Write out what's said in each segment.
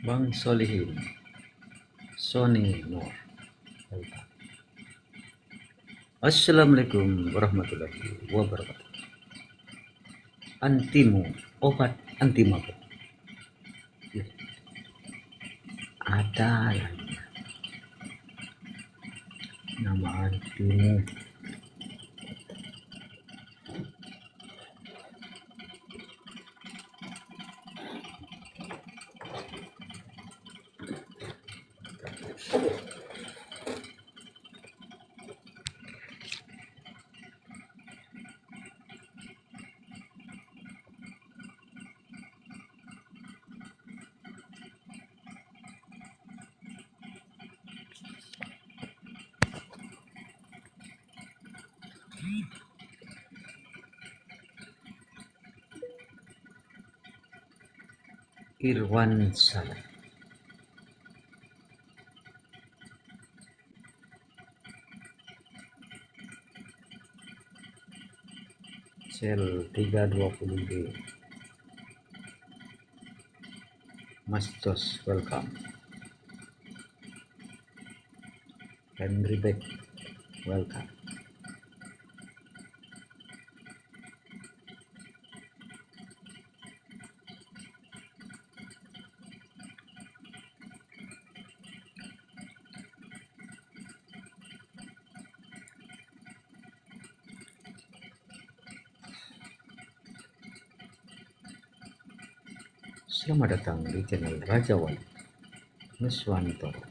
Bang Solihin, Sony Nur. Assalamualaikum warahmatullahi wabarakatuh. Antimu, obat anti mabuk. Ada lagi nama antimu. Irwan Salah. Sel 320B. Mas Jos, welcome. Henry Beck, welcome. Selamat datang di channel Raja Wali Nuswantoro.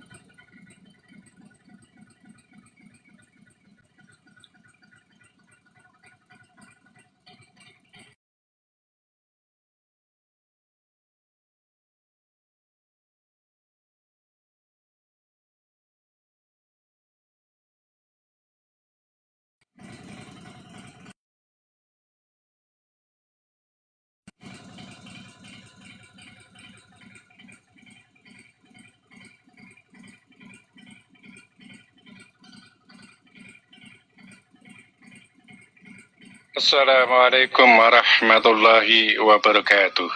Assalamualaikum warahmatullahi wabarakatuh.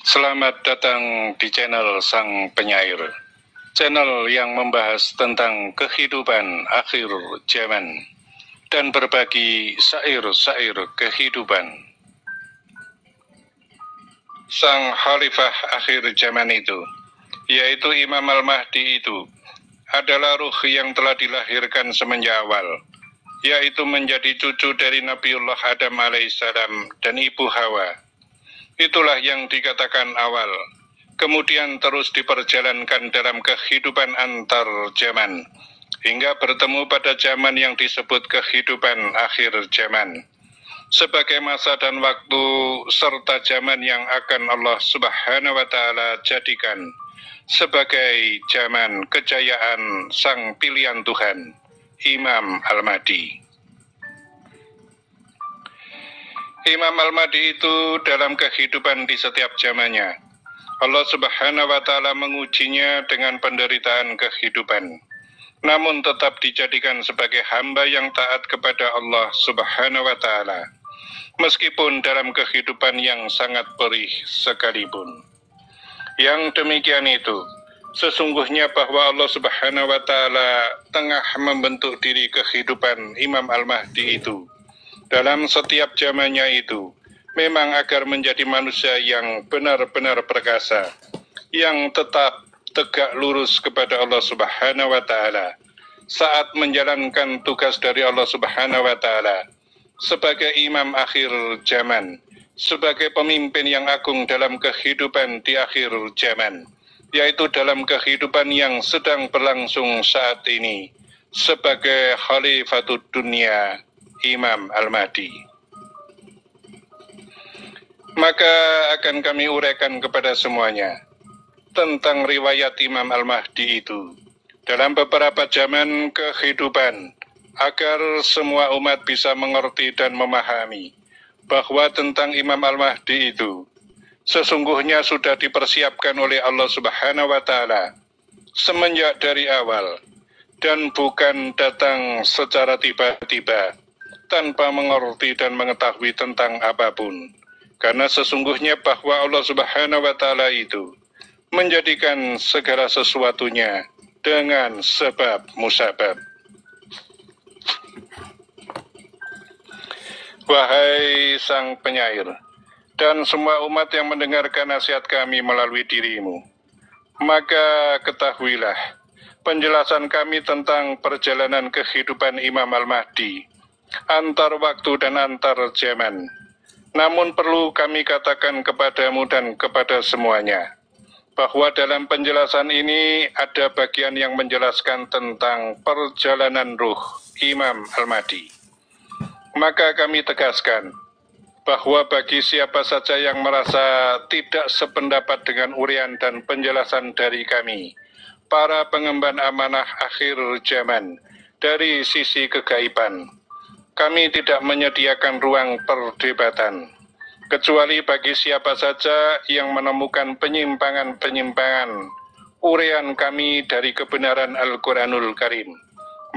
Selamat datang di channel Sang Penyair, channel yang membahas tentang kehidupan akhir zaman dan berbagi syair-syair kehidupan. Sang Khalifah akhir zaman itu, yaitu Imam Al-Mahdi itu, adalah ruh yang telah dilahirkan semenjak awal, yaitu menjadi cucu dari Nabiullah Adam alaihissalam dan Ibu Hawa. Itulah yang dikatakan awal, kemudian terus diperjalankan dalam kehidupan antar zaman, hingga bertemu pada zaman yang disebut kehidupan akhir zaman, sebagai masa dan waktu serta zaman yang akan Allah Subhanahu wa Ta'ala jadikan sebagai zaman kejayaan sang pilihan Tuhan, Imam Al-Mahdi. Imam Al-Mahdi itu dalam kehidupan di setiap zamannya, Allah Subhanahu wa Ta'ala mengujinya dengan penderitaan kehidupan, namun tetap dijadikan sebagai hamba yang taat kepada Allah Subhanahu wa Ta'ala, meskipun dalam kehidupan yang sangat perih sekalipun. Yang demikian itu sesungguhnya bahwa Allah Subhanahu wa Ta'ala tengah membentuk diri kehidupan Imam Al-Mahdi itu dalam setiap zamannya itu, memang agar menjadi manusia yang benar-benar perkasa, yang tetap tegak lurus kepada Allah Subhanahu wa Ta'ala saat menjalankan tugas dari Allah Subhanahu wa Ta'ala sebagai imam akhir zaman, sebagai pemimpin yang agung dalam kehidupan di akhir zaman, yaitu dalam kehidupan yang sedang berlangsung saat ini, sebagai Khalifatud Dunia, Imam Al-Mahdi. Maka akan kami uraikan kepada semuanya tentang riwayat Imam Al-Mahdi itu dalam beberapa zaman kehidupan, agar semua umat bisa mengerti dan memahami bahwa tentang Imam Al-Mahdi itu sesungguhnya sudah dipersiapkan oleh Allah Subhanahu wa Ta'ala semenjak dari awal, dan bukan datang secara tiba-tiba tanpa mengerti dan mengetahui tentang apapun. Karena sesungguhnya bahwa Allah Subhanahu wa Ta'ala itu menjadikan segala sesuatunya dengan sebab musabab. Wahai Sang Penyair, dan semua umat yang mendengarkan nasihat kami melalui dirimu, maka ketahuilah penjelasan kami tentang perjalanan kehidupan Imam Al-Mahdi, antar waktu dan antar zaman. Namun perlu kami katakan kepadamu dan kepada semuanya, bahwa dalam penjelasan ini ada bagian yang menjelaskan tentang perjalanan ruh Imam Al-Mahdi. Maka kami tegaskan bahwa bagi siapa saja yang merasa tidak sependapat dengan uraian dan penjelasan dari kami, para pengemban amanah akhir zaman dari sisi kegaiban, kami tidak menyediakan ruang perdebatan, kecuali bagi siapa saja yang menemukan penyimpangan-penyimpangan uraian kami dari kebenaran Al-Quranul Karim.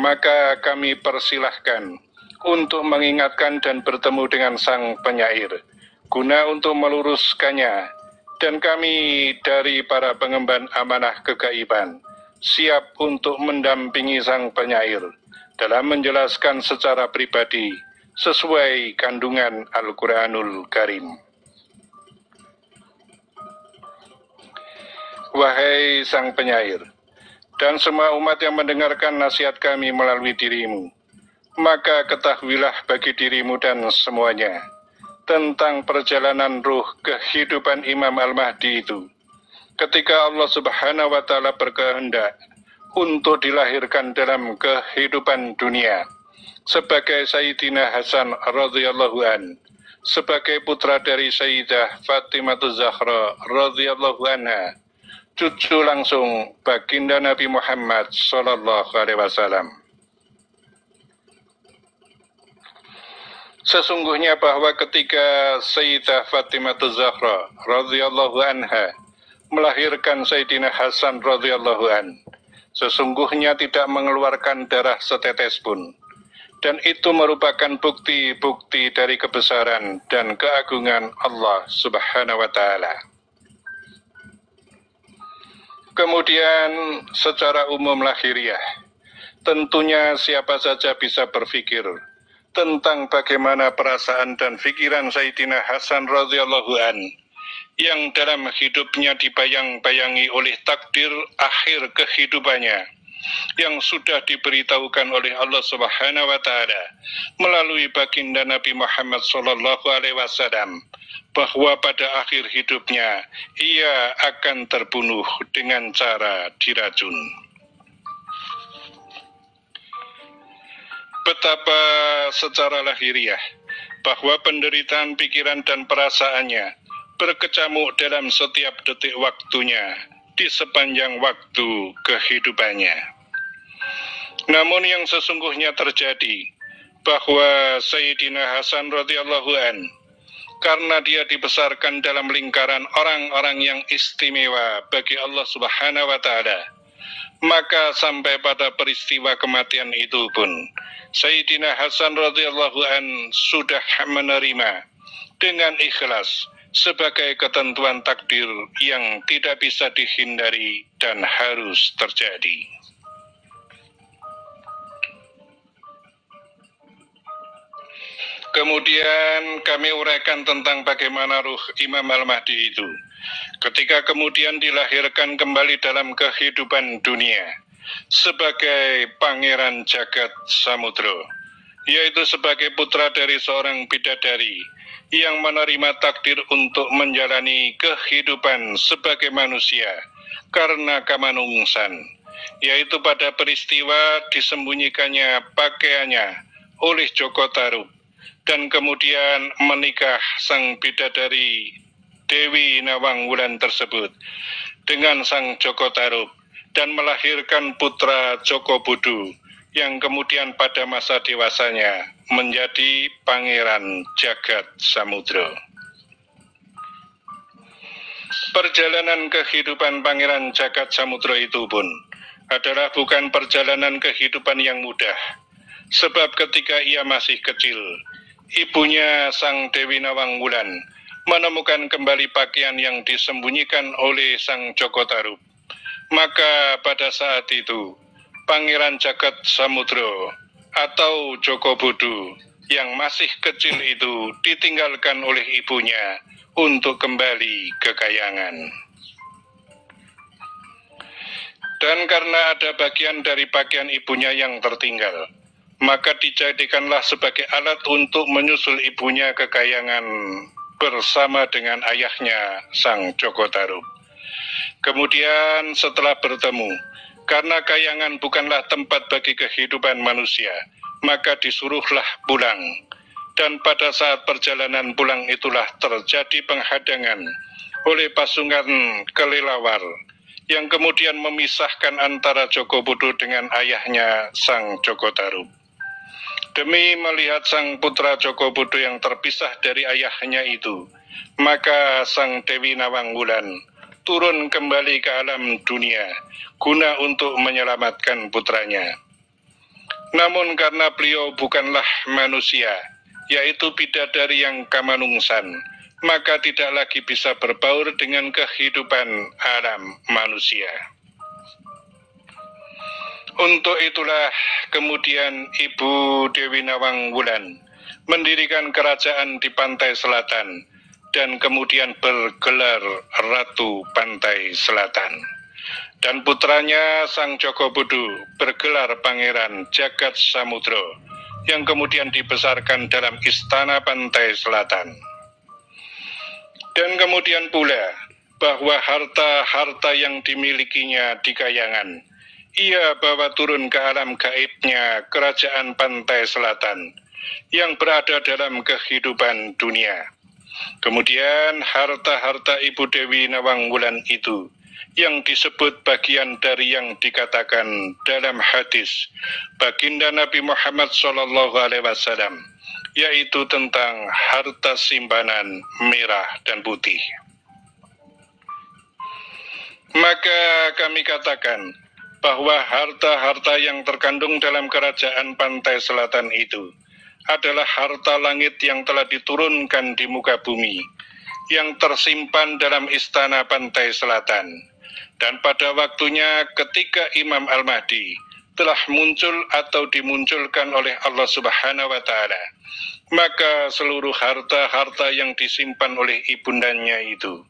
Maka kami persilahkan untuk mengingatkan dan bertemu dengan Sang Penyair, guna untuk meluruskannya, dan kami dari para pengemban amanah kegaiban siap untuk mendampingi Sang Penyair dalam menjelaskan secara pribadi sesuai kandungan Al-Quranul Karim. Wahai Sang Penyair, dan semua umat yang mendengarkan nasihat kami melalui dirimu, maka ketahuilah bagi dirimu dan semuanya tentang perjalanan ruh kehidupan Imam Al-Mahdi itu, ketika Allah Subhanahu wa Ta'ala berkehendak untuk dilahirkan dalam kehidupan dunia sebagai Sayyidina Hasan radhiyallahu an, sebagai putra dari Sayyidah Fatimah Zahra radhiyallahu anha, cucu langsung baginda Nabi Muhammad sallallahu alaihi wasallam. Sesungguhnya bahwa ketika Sayyidah Fatimah Zahra radhiyallahu anha melahirkan Sayyidina Hasan radhiyallahu an, sesungguhnya tidak mengeluarkan darah setetes pun, dan itu merupakan bukti-bukti dari kebesaran dan keagungan Allah Subhanahu wa Ta'ala. Kemudian secara umum lahiriah, tentunya siapa saja bisa berpikir tentang bagaimana perasaan dan pikiran Sayyidina Hasan radhiyallahu an yang dalam hidupnya dibayang-bayangi oleh takdir akhir kehidupannya yang sudah diberitahukan oleh Allah Subhanahu wa Ta'ala melalui baginda Nabi Muhammad sallallahu alaihi wasallam, bahwa pada akhir hidupnya ia akan terbunuh dengan cara diracun. Betapa secara lahiriah bahwa penderitaan pikiran dan perasaannya berkecamuk dalam setiap detik waktunya di sepanjang waktu kehidupannya. Namun yang sesungguhnya terjadi bahwa Sayyidina Hasan radhiyallahu an, karena dia dibesarkan dalam lingkaran orang-orang yang istimewa bagi Allah Subhanahu wa Ta'ala, maka sampai pada peristiwa kematian itu pun Sayyidina Hasan radhiyallahu an sudah menerima dengan ikhlas sebagai ketentuan takdir yang tidak bisa dihindari dan harus terjadi. Kemudian kami uraikan tentang bagaimana ruh Imam Al-Mahdi itu ketika kemudian dilahirkan kembali dalam kehidupan dunia sebagai pangeran jagat samudra, yaitu sebagai putra dari seorang bidadari yang menerima takdir untuk menjalani kehidupan sebagai manusia karena kemanungsan, yaitu pada peristiwa disembunyikannya pakaiannya oleh Joko Tarub, dan kemudian menikah sang bidadari Dewi Nawang Wulan tersebut dengan sang Joko Tarub dan melahirkan putra Joko Budu yang kemudian pada masa dewasanya menjadi pangeran jagat samudra. Perjalanan kehidupan pangeran jagat samudra itu pun adalah bukan perjalanan kehidupan yang mudah, sebab ketika ia masih kecil, ibunya sang Dewi Nawang Wulan menemukan kembali pakaian yang disembunyikan oleh Sang Joko Tarub. Maka pada saat itu, Pangeran Jagat Samudro atau Joko Bodo yang masih kecil itu ditinggalkan oleh ibunya untuk kembali ke Kayangan. Dan karena ada bagian dari pakaian ibunya yang tertinggal, maka dijadikanlah sebagai alat untuk menyusul ibunya ke Kayangan bersama dengan ayahnya Sang Joko Tarub. Kemudian setelah bertemu, karena Kayangan bukanlah tempat bagi kehidupan manusia, maka disuruhlah pulang. Dan pada saat perjalanan pulang itulah terjadi penghadangan oleh pasukan kelelawar yang kemudian memisahkan antara Joko Bodo dengan ayahnya Sang Joko Tarub. Demi melihat sang putra Joko Bodo yang terpisah dari ayahnya itu, maka Sang Dewi Nawang Wulan turun kembali ke alam dunia guna untuk menyelamatkan putranya. Namun karena beliau bukanlah manusia, yaitu bidadari yang kamanungsan, maka tidak lagi bisa berbaur dengan kehidupan alam manusia. Untuk itulah kemudian Ibu Dewi Nawang Wulan mendirikan kerajaan di pantai selatan dan kemudian bergelar Ratu Pantai Selatan. Dan putranya Sang Joko Bodo bergelar Pangeran Jagat Samudro yang kemudian dibesarkan dalam istana Pantai Selatan. Dan kemudian pula bahwa harta-harta yang dimilikinya di Kayangan ia bawa turun ke alam gaibnya kerajaan Pantai Selatan yang berada dalam kehidupan dunia. Kemudian harta-harta Ibu Dewi Nawang Wulan itu yang disebut bagian dari yang dikatakan dalam hadis baginda Nabi Muhammad SAW, yaitu tentang harta simpanan merah dan putih. Maka kami katakan bahwa harta-harta yang terkandung dalam kerajaan Pantai Selatan itu adalah harta langit yang telah diturunkan di muka bumi, yang tersimpan dalam istana Pantai Selatan. Dan pada waktunya ketika Imam Al-Mahdi telah muncul atau dimunculkan oleh Allah Subhanahu wa Ta'ala, maka seluruh harta-harta yang disimpan oleh ibundanya itu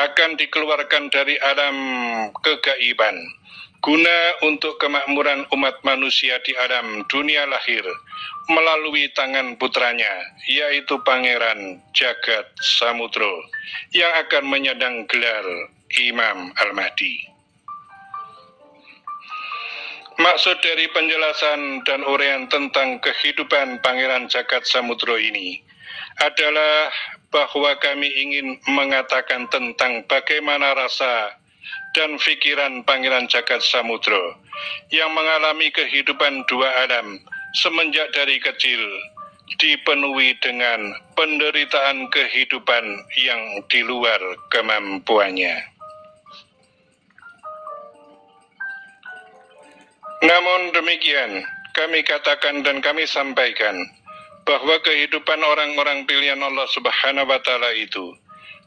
akan dikeluarkan dari alam kegaiban guna untuk kemakmuran umat manusia di alam dunia lahir melalui tangan putranya, yaitu Pangeran Jagat Samudro yang akan menyandang gelar Imam Al-Mahdi. Maksud dari penjelasan dan uraian tentang kehidupan Pangeran Jagat Samudro ini adalah bahwa kami ingin mengatakan tentang bagaimana rasa dan pikiran Pangeran Jagat Samudro yang mengalami kehidupan dua alam semenjak dari kecil, dipenuhi dengan penderitaan kehidupan yang di luar kemampuannya. Namun demikian, kami katakan dan kami sampaikan bahwa kehidupan orang-orang pilihan Allah Subhanahu wa Ta'ala itu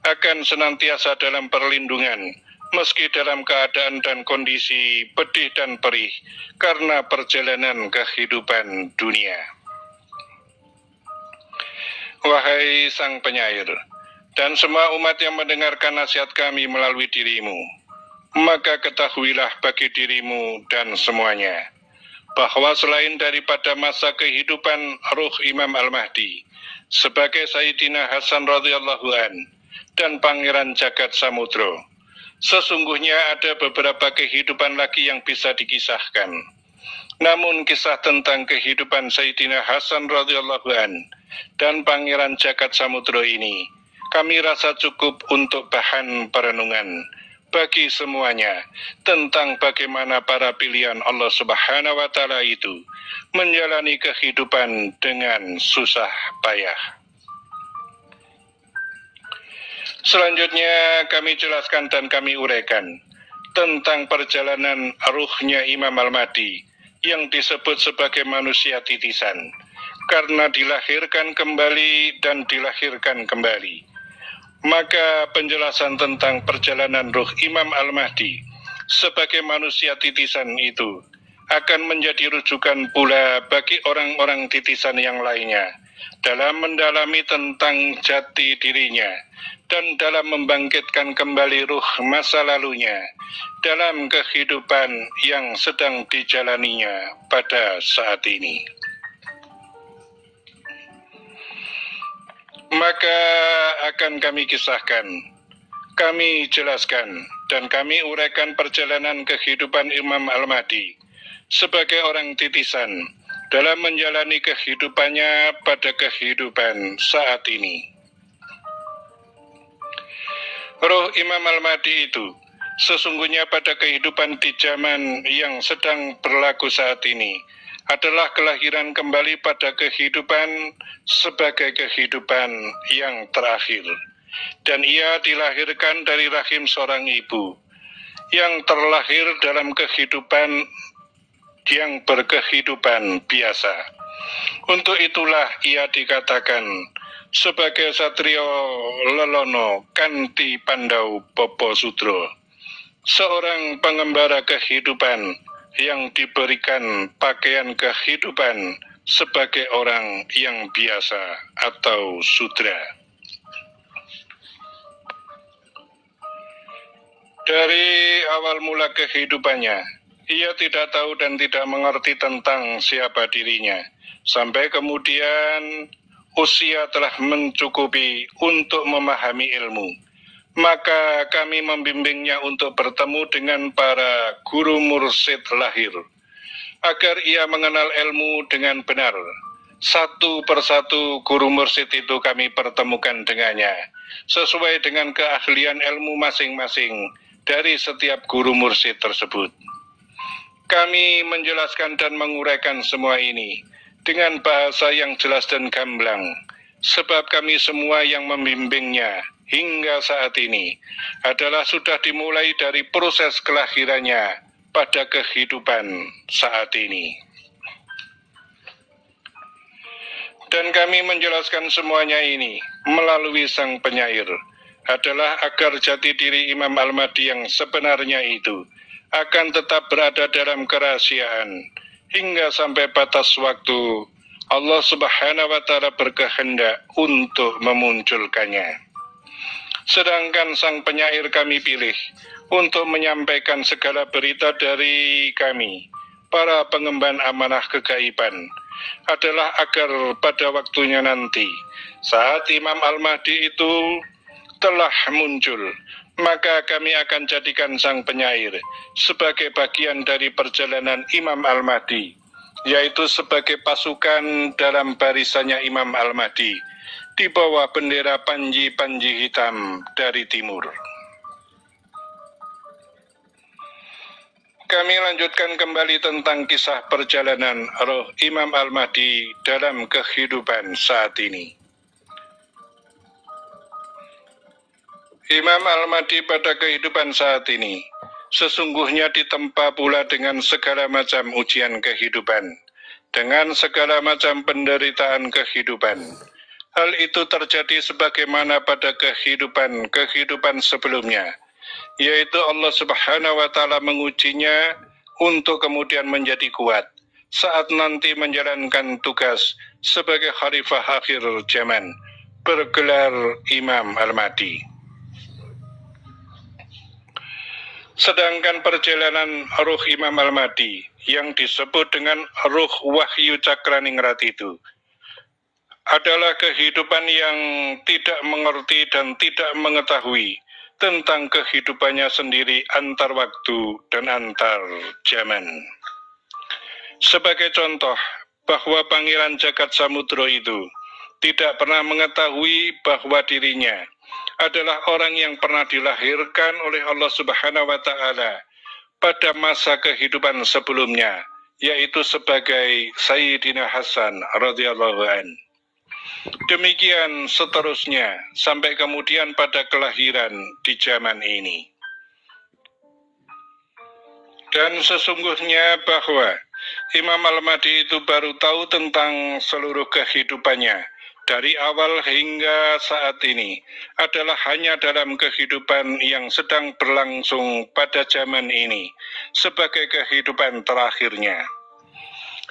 akan senantiasa dalam perlindungan meski dalam keadaan dan kondisi pedih dan perih karena perjalanan kehidupan dunia. Wahai Sang Penyair dan semua umat yang mendengarkan nasihat kami melalui dirimu, maka ketahuilah bagi dirimu dan semuanya bahwa selain daripada masa kehidupan ruh Imam Al-Mahdi sebagai Sayyidina Hasan radhiyallahu an dan Pangeran Jagat Samudro, sesungguhnya ada beberapa kehidupan lagi yang bisa dikisahkan. Namun kisah tentang kehidupan Sayyidina Hasan radhiyallahu an dan Pangeran Jagat Samudro ini kami rasa cukup untuk bahan perenungan bagi semuanya tentang bagaimana para pilihan Allah Subhanahu wa Ta'ala itu menjalani kehidupan dengan susah payah. Selanjutnya kami jelaskan dan kami uraikan tentang perjalanan ruhnya Imam Al-Mahdi yang disebut sebagai manusia titisan karena dilahirkan kembali dan dilahirkan kembali. maka penjelasan tentang perjalanan ruh Imam Al-Mahdi sebagai manusia titisan itu akan menjadi rujukan pula bagi orang-orang titisan yang lainnya dalam mendalami tentang jati dirinya dan dalam membangkitkan kembali ruh masa lalunya dalam kehidupan yang sedang dijalaninya pada saat ini. Maka akan kami kisahkan, kami jelaskan, dan kami uraikan perjalanan kehidupan Imam Al-Mahdi sebagai orang titisan dalam menjalani kehidupannya pada kehidupan saat ini. Roh Imam Al-Mahdi itu sesungguhnya pada kehidupan di zaman yang sedang berlaku saat ini adalah kelahiran kembali pada kehidupan sebagai kehidupan yang terakhir. Dan ia dilahirkan dari rahim seorang ibu yang terlahir dalam kehidupan yang berkehidupan biasa. Untuk itulah ia dikatakan sebagai Satrio Lelono Kanti Pandau Popo Sudro, seorang pengembara kehidupan yang diberikan pakaian kehidupan sebagai orang yang biasa atau sudra. Dari awal mula kehidupannya, ia tidak tahu dan tidak mengerti tentang siapa dirinya, sampai kemudian usia telah mencukupi untuk memahami ilmu. Maka kami membimbingnya untuk bertemu dengan para guru mursyid lahir, agar ia mengenal ilmu dengan benar. Satu persatu guru mursyid itu kami pertemukan dengannya, sesuai dengan keahlian ilmu masing-masing dari setiap guru mursyid tersebut. Kami menjelaskan dan menguraikan semua ini dengan bahasa yang jelas dan gamblang, sebab kami semua yang membimbingnya hingga saat ini adalah sudah dimulai dari proses kelahirannya pada kehidupan saat ini. Dan kami menjelaskan semuanya ini melalui sang penyair adalah agar jati diri Imam Al-Mahdi yang sebenarnya itu akan tetap berada dalam kerahasiaan hingga sampai batas waktu Allah Subhanahu wa Ta'ala berkehendak untuk memunculkannya. Sedangkan sang penyair kami pilih untuk menyampaikan segala berita dari kami, para pengemban amanah kegaiban, adalah agar pada waktunya nanti, saat Imam Al-Mahdi itu telah muncul, maka kami akan jadikan sang penyair sebagai bagian dari perjalanan Imam Al-Mahdi, yaitu sebagai pasukan dalam barisannya Imam Al-Mahdi, di bawah bendera panji-panji hitam dari timur. Kami lanjutkan kembali tentang kisah perjalanan roh Imam Al-Mahdi dalam kehidupan saat ini. Imam Al-Mahdi pada kehidupan saat ini sesungguhnya ditempa pula dengan segala macam ujian kehidupan, dengan segala macam penderitaan kehidupan. Hal itu terjadi sebagaimana pada kehidupan sebelumnya, yaitu Allah Subhanahu wa Ta'ala mengujinya untuk kemudian menjadi kuat saat nanti menjalankan tugas sebagai khalifah akhir zaman bergelar Imam Al-Mahdi. Sedangkan perjalanan ruh Imam Al-Mahdi yang disebut dengan ruh Wahyu Cakraningrat itu adalah kehidupan yang tidak mengerti dan tidak mengetahui tentang kehidupannya sendiri antar waktu dan antar zaman. Sebagai contoh, bahwa Pangeran Jagat Samudro itu tidak pernah mengetahui bahwa dirinya adalah orang yang pernah dilahirkan oleh Allah Subhanahu wa Ta'ala pada masa kehidupan sebelumnya, yaitu sebagai Sayyidina Hasan radhiyallahu anhu. Demikian seterusnya sampai kemudian pada kelahiran di zaman ini. Dan sesungguhnya bahwa Imam Al-Mahdi itu baru tahu tentang seluruh kehidupannya dari awal hingga saat ini adalah hanya dalam kehidupan yang sedang berlangsung pada zaman ini sebagai kehidupan terakhirnya.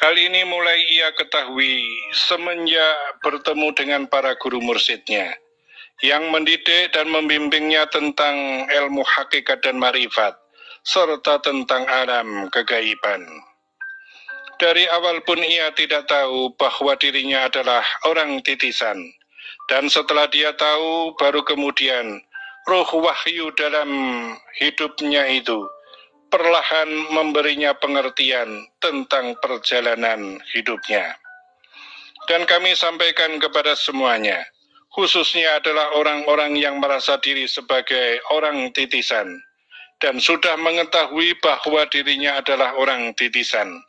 Hal ini mulai ia ketahui semenjak bertemu dengan para guru mursyidnya yang mendidik dan membimbingnya tentang ilmu hakikat dan marifat serta tentang alam kegaiban. Dari awal pun ia tidak tahu bahwa dirinya adalah orang titisan. Dan setelah dia tahu, baru kemudian roh wahyu dalam hidupnya itu perlahan memberinya pengertian tentang perjalanan hidupnya. Dan kami sampaikan kepada semuanya, khususnya adalah orang-orang yang merasa diri sebagai orang titisan dan sudah mengetahui bahwa dirinya adalah orang titisan.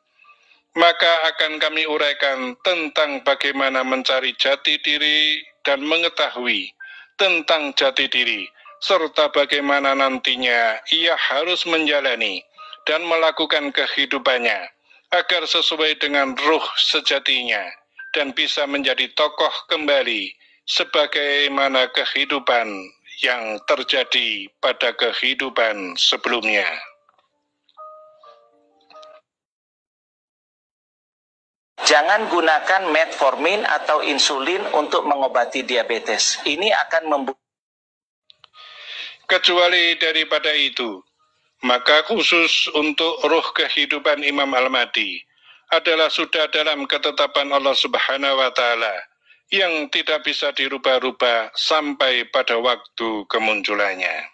Maka akan kami uraikan tentang bagaimana mencari jati diri dan mengetahui tentang jati diri, serta bagaimana nantinya ia harus menjalani dan melakukan kehidupannya agar sesuai dengan ruh sejatinya dan bisa menjadi tokoh kembali sebagaimana kehidupan yang terjadi pada kehidupan sebelumnya. Jangan gunakan metformin atau insulin untuk mengobati diabetes. Ini akan kecuali daripada itu, maka khusus untuk ruh kehidupan Imam Al-Mahdi adalah sudah dalam ketetapan Allah Subhanahu wa Ta'ala yang tidak bisa dirubah-rubah sampai pada waktu kemunculannya.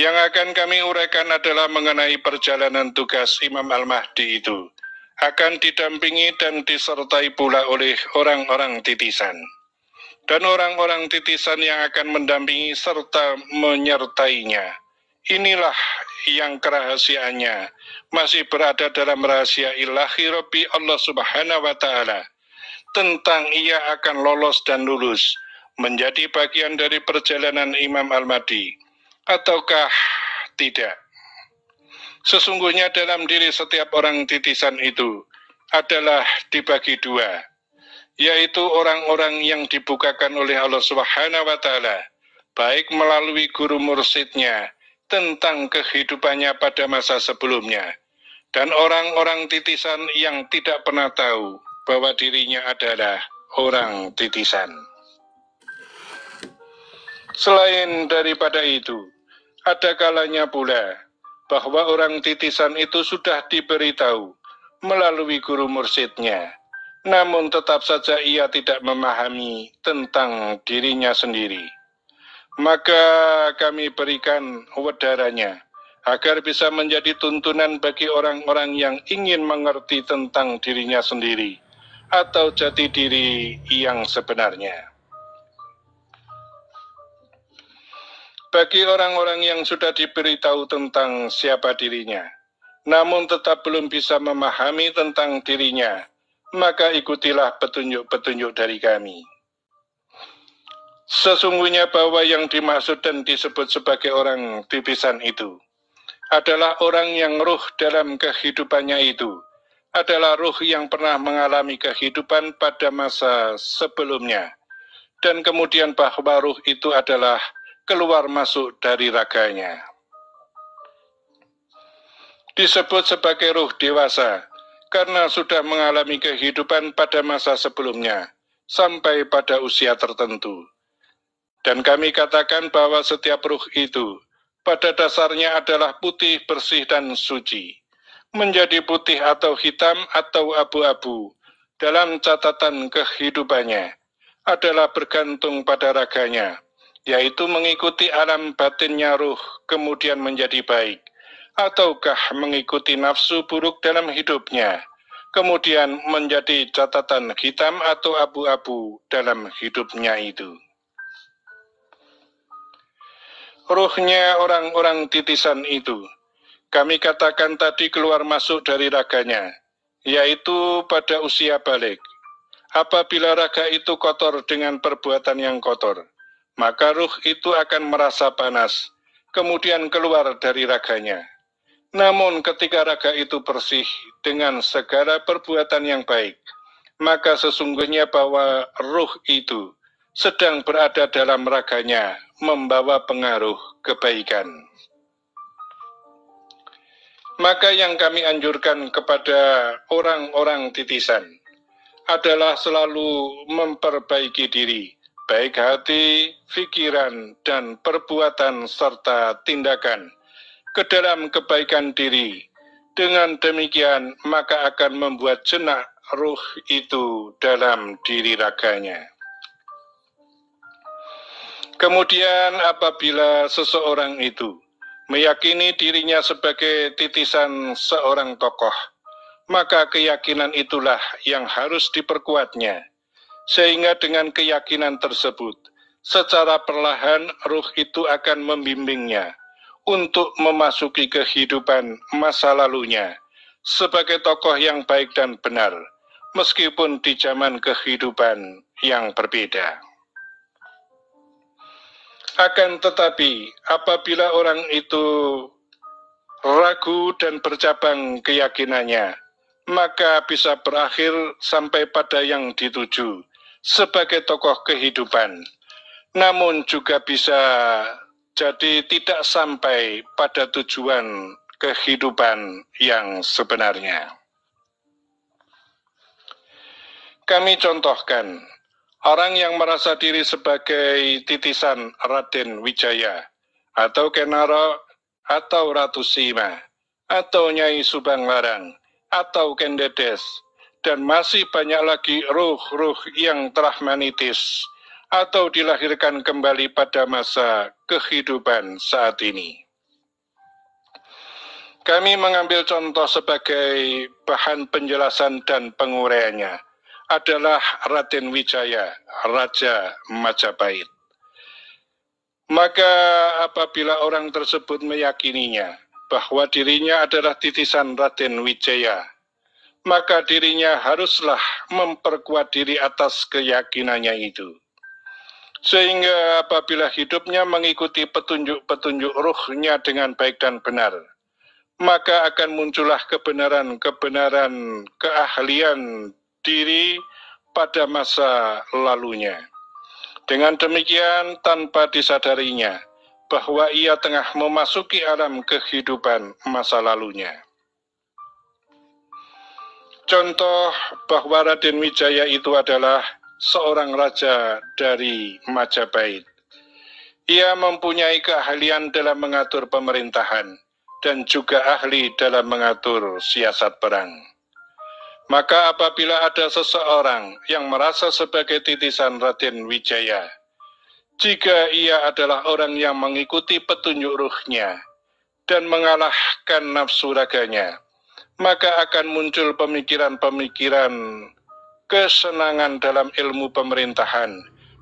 Yang akan kami uraikan adalah mengenai perjalanan tugas Imam Al-Mahdi itu akan didampingi dan disertai pula oleh orang-orang titisan. Dan orang-orang titisan yang akan mendampingi serta menyertainya. Inilah yang kerahasiaannya masih berada dalam rahasia ilahi Rabbi Allah Subhanahu wa Ta'ala. Tentang ia akan lolos dan lulus menjadi bagian dari perjalanan Imam Al-Mahdi ataukah tidak. Sesungguhnya dalam diri setiap orang titisan itu adalah dibagi dua, yaitu orang-orang yang dibukakan oleh Allah Subhanahu wa Ta'ala, baik melalui guru mursyidnya tentang kehidupannya pada masa sebelumnya, dan orang-orang titisan yang tidak pernah tahu bahwa dirinya adalah orang titisan. Selain daripada itu, ada kalanya pula bahwa orang titisan itu sudah diberitahu melalui guru mursyidnya, namun tetap saja ia tidak memahami tentang dirinya sendiri. Maka kami berikan wedaranya, agar bisa menjadi tuntunan bagi orang-orang yang ingin mengerti tentang dirinya sendiri, atau jati diri yang sebenarnya. Bagi orang-orang yang sudah diberitahu tentang siapa dirinya, namun tetap belum bisa memahami tentang dirinya, maka ikutilah petunjuk-petunjuk dari kami. Sesungguhnya bahwa yang dimaksud dan disebut sebagai orang titisan itu adalah orang yang ruh dalam kehidupannya itu adalah ruh yang pernah mengalami kehidupan pada masa sebelumnya, dan kemudian bahwa ruh itu adalah keluar masuk dari raganya. Disebut sebagai ruh dewasa karena sudah mengalami kehidupan pada masa sebelumnya sampai pada usia tertentu. Dan kami katakan bahwa setiap ruh itu pada dasarnya adalah putih, bersih, dan suci. Menjadi putih atau hitam atau abu-abu dalam catatan kehidupannya adalah bergantung pada raganya, yaitu mengikuti alam batinnya ruh kemudian menjadi baik, ataukah mengikuti nafsu buruk dalam hidupnya, kemudian menjadi catatan hitam atau abu-abu dalam hidupnya itu. Ruhnya orang-orang titisan itu, kami katakan tadi keluar masuk dari raganya, yaitu pada usia balik. Apabila raga itu kotor dengan perbuatan yang kotor, maka ruh itu akan merasa panas, kemudian keluar dari raganya. Namun ketika raga itu bersih dengan segala perbuatan yang baik, maka sesungguhnya bahwa ruh itu sedang berada dalam raganya, membawa pengaruh kebaikan. Maka yang kami anjurkan kepada orang-orang titisan adalah selalu memperbaiki diri, baik hati, pikiran, dan perbuatan serta tindakan ke dalam kebaikan diri. Dengan demikian, maka akan membuat jenak ruh itu dalam diri raganya. Kemudian apabila seseorang itu meyakini dirinya sebagai titisan seorang tokoh, maka keyakinan itulah yang harus diperkuatnya, sehingga dengan keyakinan tersebut, secara perlahan ruh itu akan membimbingnya untuk memasuki kehidupan masa lalunya sebagai tokoh yang baik dan benar, meskipun di zaman kehidupan yang berbeda. Akan tetapi, apabila orang itu ragu dan bercabang keyakinannya, maka bisa berakhir sampai pada yang dituju sebagai tokoh kehidupan, namun juga bisa jadi tidak sampai pada tujuan kehidupan yang sebenarnya. Kami contohkan, orang yang merasa diri sebagai titisan Raden Wijaya, atau Kenaro, atau Ratu Sima, atau Nyai Subang Larang, atau Kendedes, dan masih banyak lagi ruh-ruh yang telah menitis, atau dilahirkan kembali pada masa kehidupan saat ini. Kami mengambil contoh sebagai bahan penjelasan dan penguraiannya adalah Raden Wijaya, Raja Majapahit. Maka apabila orang tersebut meyakininya bahwa dirinya adalah titisan Raden Wijaya, maka dirinya haruslah memperkuat diri atas keyakinannya itu. Sehingga apabila hidupnya mengikuti petunjuk-petunjuk ruhnya dengan baik dan benar, maka akan muncullah kebenaran-kebenaran keahlian diri pada masa lalunya. Dengan demikian, tanpa disadarinya bahwa ia tengah memasuki alam kehidupan masa lalunya. Contoh bahwa Raden Wijaya itu adalah seorang raja dari Majapahit. Ia mempunyai keahlian dalam mengatur pemerintahan dan juga ahli dalam mengatur siasat perang. Maka apabila ada seseorang yang merasa sebagai titisan Raden Wijaya, jika ia adalah orang yang mengikuti petunjuk ruhnya dan mengalahkan nafsu raganya, maka akan muncul pemikiran-pemikiran kesenangan dalam ilmu pemerintahan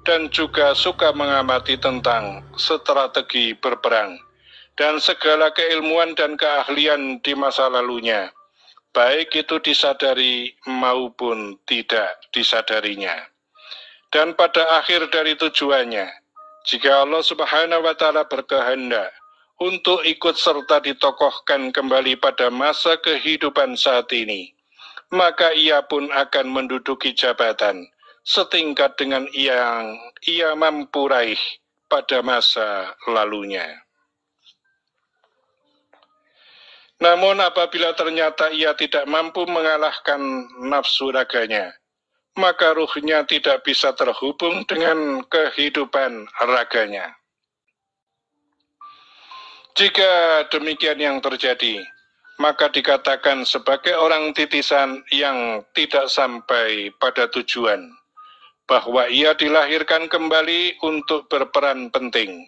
dan juga suka mengamati tentang strategi berperang dan segala keilmuan dan keahlian di masa lalunya, baik itu disadari maupun tidak disadarinya. Dan pada akhir dari tujuannya, jika Allah Subhanahu wa Ta'ala berkehendak untuk ikut serta ditokohkan kembali pada masa kehidupan saat ini, maka ia pun akan menduduki jabatan setingkat dengan yang ia mampu raih pada masa lalunya. Namun apabila ternyata ia tidak mampu mengalahkan nafsu raganya, maka ruhnya tidak bisa terhubung dengan kehidupan raganya. Jika demikian yang terjadi, maka dikatakan sebagai orang titisan yang tidak sampai pada tujuan, bahwa ia dilahirkan kembali untuk berperan penting,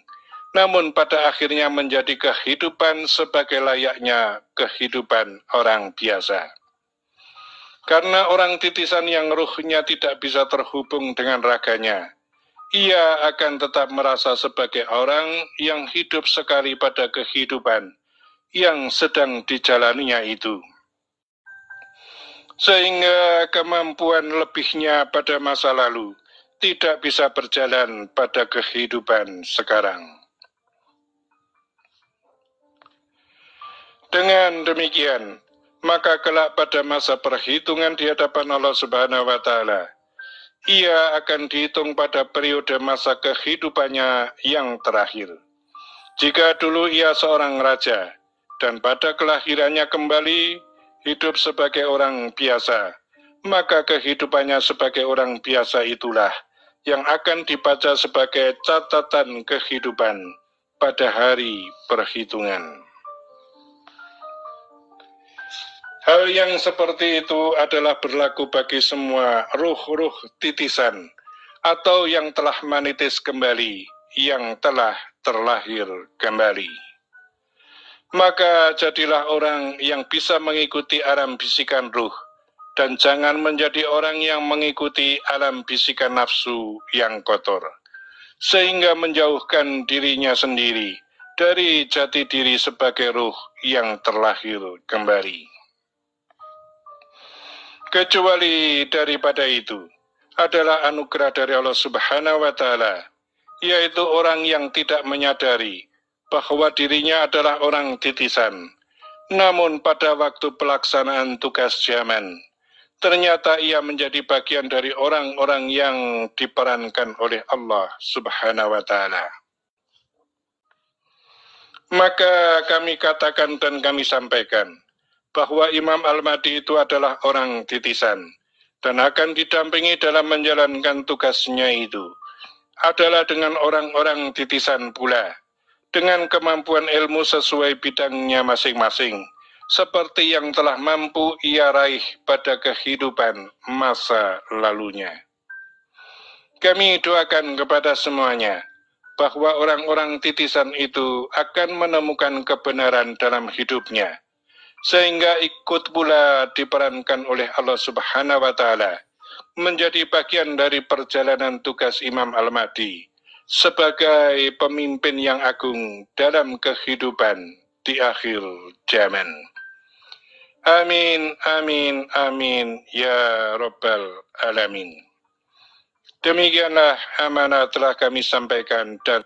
namun pada akhirnya menjadi kehidupan sebagai layaknya kehidupan orang biasa. Karena orang titisan yang ruhnya tidak bisa terhubung dengan raganya, ia akan tetap merasa sebagai orang yang hidup sekali pada kehidupan yang sedang dijalaninya itu. Sehingga kemampuan lebihnya pada masa lalu tidak bisa berjalan pada kehidupan sekarang. Dengan demikian, maka kelak pada masa perhitungan di hadapan Allah Subhanahu wa Ta'ala, ia akan dihitung pada periode masa kehidupannya yang terakhir. Jika dulu ia seorang raja, dan pada kelahirannya kembali hidup sebagai orang biasa, maka kehidupannya sebagai orang biasa itulah yang akan dibaca sebagai catatan kehidupan pada hari perhitungan. Hal yang seperti itu adalah berlaku bagi semua ruh-ruh titisan atau yang telah menitis kembali, yang telah terlahir kembali. Maka jadilah orang yang bisa mengikuti alam bisikan ruh, dan jangan menjadi orang yang mengikuti alam bisikan nafsu yang kotor, sehingga menjauhkan dirinya sendiri dari jati diri sebagai ruh yang terlahir kembali. Kecuali daripada itu adalah anugerah dari Allah Subhanahu wa Ta'ala, yaitu orang yang tidak menyadari bahwa dirinya adalah orang titisan, namun pada waktu pelaksanaan tugas zaman, ternyata ia menjadi bagian dari orang-orang yang diperankan oleh Allah Subhanahu wa Ta'ala. Maka kami katakan dan kami sampaikan bahwa Imam Al-Mahdi itu adalah orang titisan dan akan didampingi dalam menjalankan tugasnya itu adalah dengan orang-orang titisan pula, dengan kemampuan ilmu sesuai bidangnya masing-masing, seperti yang telah mampu ia raih pada kehidupan masa lalunya. Kami doakan kepada semuanya bahwa orang-orang titisan itu akan menemukan kebenaran dalam hidupnya, sehingga ikut pula diperankan oleh Allah Subhanahu wa Ta'ala menjadi bagian dari perjalanan tugas Imam Al-Mahdi sebagai pemimpin yang agung dalam kehidupan di akhir zaman. Amin, amin, amin, ya Rabbal Alamin. Demikianlah amanah telah kami sampaikan dan